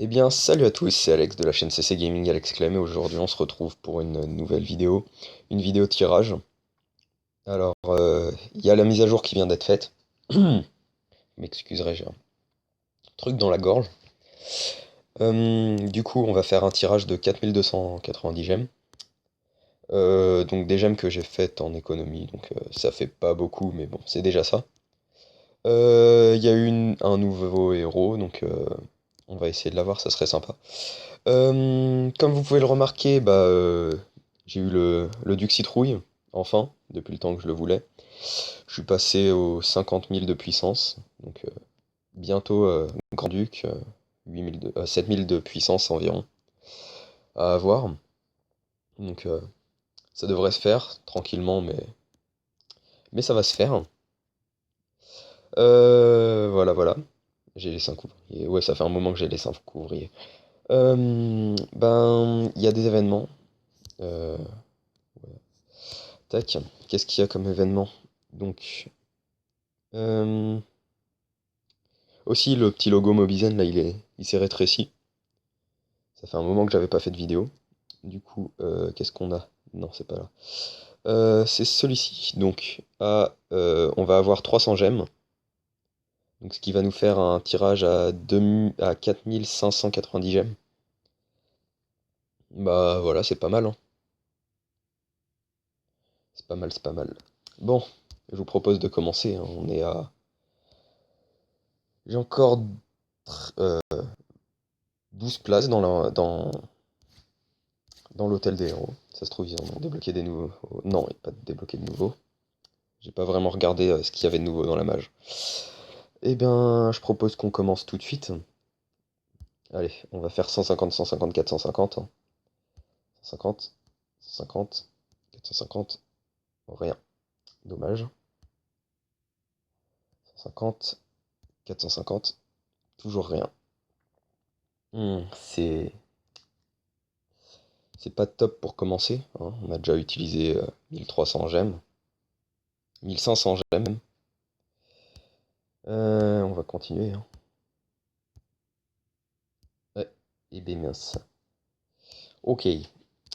Eh bien, salut à tous, c'est Alex de la chaîne CC Gaming Alex Clem et aujourd'hui on se retrouve pour une nouvelle vidéo, une vidéo tirage. Alors, il y a la mise à jour qui vient d'être faite. M'excuserai, j'ai un truc dans la gorge. Du coup, on va faire un tirage de 4290 gemmes. Donc des gemmes que j'ai faites en économie, donc ça fait pas beaucoup, mais bon, c'est déjà ça. Il y a eu un nouveau héros, donc on va essayer de l'avoir, ça serait sympa. Comme vous pouvez le remarquer, j'ai eu le Duc Citrouille, enfin, depuis le temps que je le voulais. Je suis passé aux 50 000 de puissance, donc bientôt Grand Duc, 7 000 de puissance environ à avoir. Donc ça devrait se faire tranquillement, mais ça va se faire. Voilà, voilà. J'ai laissé un couvrier. Ouais, ça fait un moment que j'ai laissé un couvrier. Il y a des événements. Euh, Tac, qu'est-ce qu'il y a comme événement? Donc, euh, aussi le petit logo Mobizen, là, il s'est rétréci. Ça fait un moment que j'avais pas fait de vidéo. Du coup, qu'est-ce qu'on a? Non, c'est pas là. C'est celui-ci. Donc, on va avoir 300 gemmes. Donc, ce qui va nous faire un tirage à 4590 gemmes. Bah voilà, c'est pas mal, hein. C'est pas mal, c'est pas mal. Bon, je vous propose de commencer, hein. On est à... J'ai encore euh, 12 places dans l'hôtel des héros. Ça se trouve, ils en ont débloqué des nouveaux. Non, il n'y a pas débloqué de nouveaux. J'ai pas vraiment regardé ce qu'il y avait de nouveau dans la mage. Eh bien, je propose qu'on commence tout de suite. Allez, on va faire 150, 150, 450. 150, 150, 450. Rien. Dommage. 150, 450. Toujours rien. C'est pas top pour commencer, hein. On a déjà utilisé 1300 gemmes. 1500 gemmes. On va continuer, hein. Ouais, et bien mince. Ok,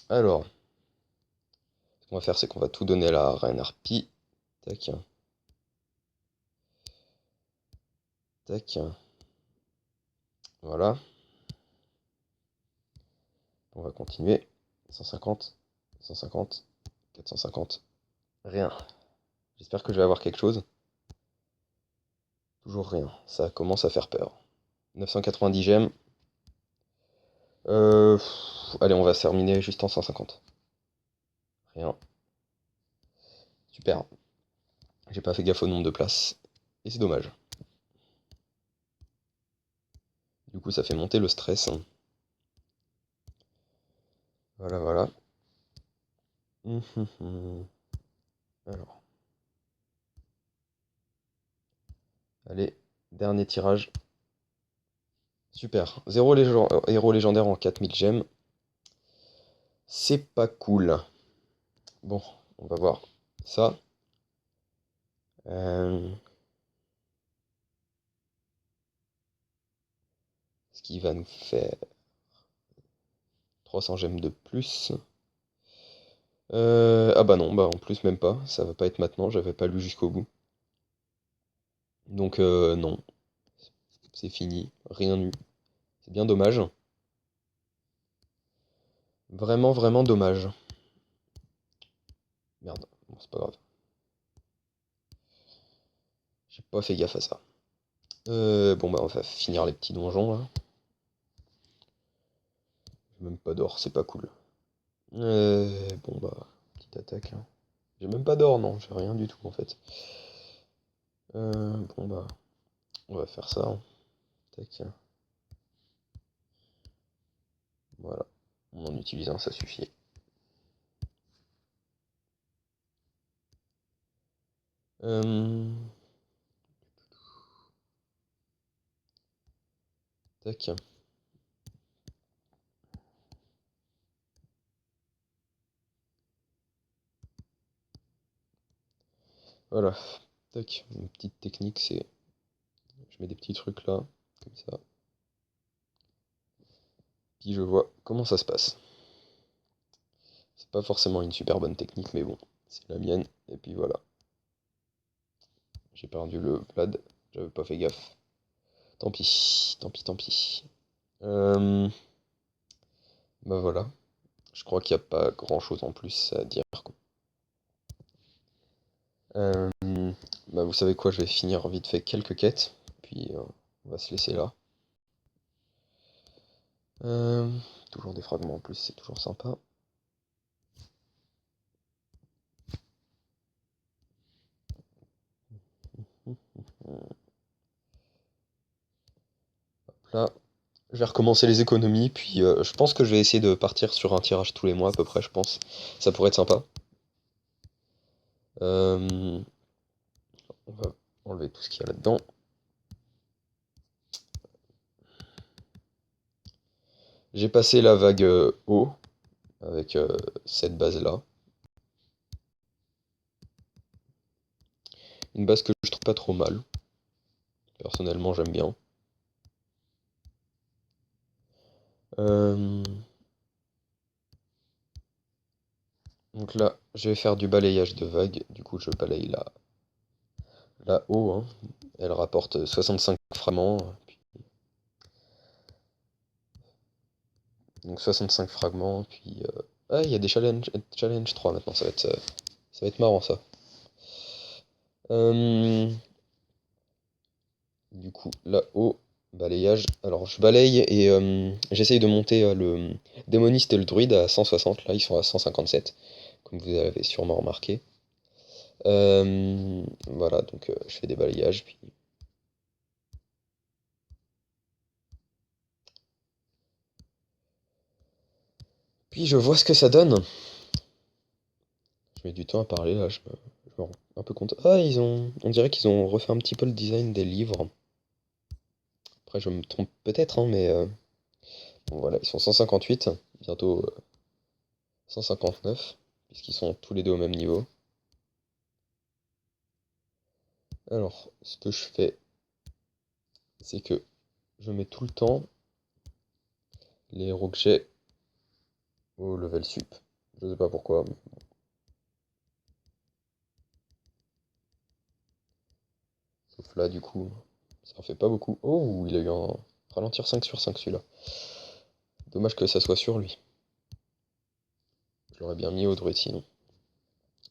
alors, ce qu'on va faire, c'est qu'on va tout donner à la reine harpie. Tac, tac, voilà. On va continuer. 150, 150, 450. Rien. J'espère que je vais avoir quelque chose. Toujours rien. Ça commence à faire peur. 990 gemmes. Allez, on va se terminer juste en 150. Rien. Super. J'ai pas fait gaffe au nombre de places. Et c'est dommage. Du coup, ça fait monter le stress, hein. Voilà, voilà. Alors, allez, dernier tirage. Super. Héros légendaire en 4000 gemmes. C'est pas cool. Bon, on va voir ça. Euh, Ce qui va nous faire 300 gemmes de plus. Ah bah non, bah en plus même pas. Ça va pas être maintenant, j'avais pas lu jusqu'au bout. Donc non, c'est fini. Rien eu. C'est bien dommage. Vraiment, vraiment dommage. Merde, bon, c'est pas grave. J'ai pas fait gaffe à ça. Bon bah on va finir les petits donjons là. J'ai même pas d'or, c'est pas cool. Bon bah, petite attaque là. J'ai même pas d'or, non, j'ai rien du tout en fait. Bon bah, on va faire ça, hein. Tac, voilà. On en utilise un, ça suffit. Euh, Tac, voilà. Tac, une petite technique, c'est... Je mets des petits trucs là, comme ça. Puis je vois comment ça se passe. C'est pas forcément une super bonne technique, mais bon, c'est la mienne. Et puis voilà. J'ai perdu le Vlad, j'avais pas fait gaffe. Tant pis, tant pis, tant pis. Euh, Bah voilà, je crois qu'il n'y a pas grand chose en plus à dire, quoi. Euh, Bah vous savez quoi, je vais finir vite fait quelques quêtes, puis on va se laisser là. Euh, Toujours des fragments en plus, c'est toujours sympa. Là, je vais recommencer les économies, puis je pense que je vais essayer de partir sur un tirage tous les mois à peu près, je pense. Ça pourrait être sympa. Euh, on va enlever tout ce qu'il y a là-dedans. J'ai passé la vague haut avec cette base-là. Une base que je trouve pas trop mal. Personnellement, j'aime bien. Euh, donc là, je vais faire du balayage de vagues. Du coup, je balaye là haut, hein. Elle rapporte 65 fragments. Donc 65 fragments. Puis. Ah, il y a des challenge 3 maintenant. Ça va être marrant ça. Euh, Du coup, là-haut, balayage. Alors, je balaye et j'essaye de monter le démoniste et le druide à 160. Là, ils sont à 157, comme vous avez sûrement remarqué. Voilà, donc je fais des balayages. Puis je vois ce que ça donne. Je mets du temps à parler là, je me rends un peu compte. Ah, on dirait qu'ils ont refait un petit peu le design des livres. Après, je me trompe peut-être, hein, mais bon, voilà, ils sont 158, bientôt 159, puisqu'ils sont tous les deux au même niveau. Alors, ce que je fais, c'est que je mets tout le temps les héros que j'ai au level sup. Je sais pas pourquoi, mais sauf là, du coup, ça en fait pas beaucoup. Oh, il a eu un ralentir 5 sur 5 celui-là. Dommage que ça soit sur lui. Je l'aurais bien mis au druide sinon.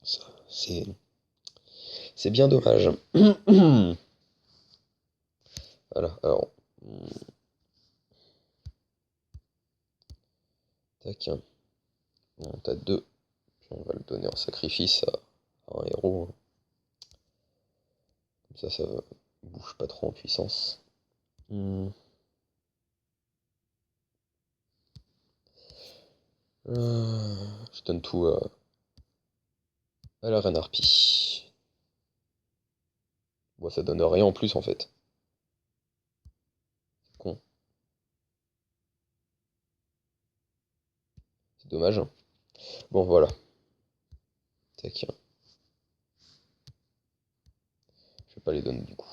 Ça, c'est bien dommage. Voilà, alors. Tac. On t'as deux. Puis on va le donner en sacrifice à un héros. Comme ça bouge pas trop en puissance. Hmm. Je donne tout à la reine harpie. Bon, ça donne rien en plus en fait. C'est con. C'est dommage. Bon, voilà. Tac. Je vais pas les donner du coup.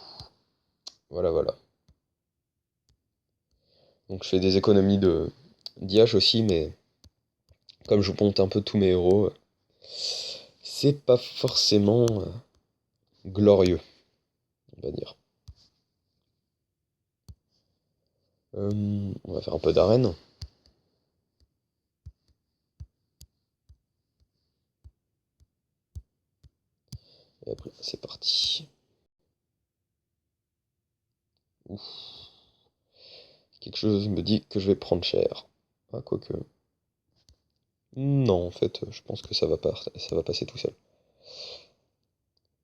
Voilà, voilà. Donc je fais des économies de d'IH aussi, mais comme je monte un peu tous mes héros, c'est pas forcément glorieux, on va dire. On va faire un peu d'arène. Et après, c'est parti. Ouf. Quelque chose me dit que je vais prendre cher. Ah, quoique. Non, en fait, je pense que ça va passer tout seul.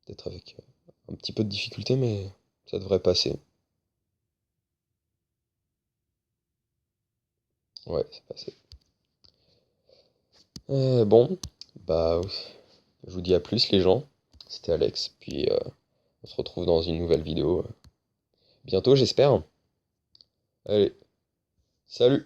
Peut-être avec un petit peu de difficulté, mais ça devrait passer. Ouais, c'est passé. Bon, bah, je vous dis à plus les gens. C'était Alex, puis on se retrouve dans une nouvelle vidéo bientôt, j'espère. Allez, salut!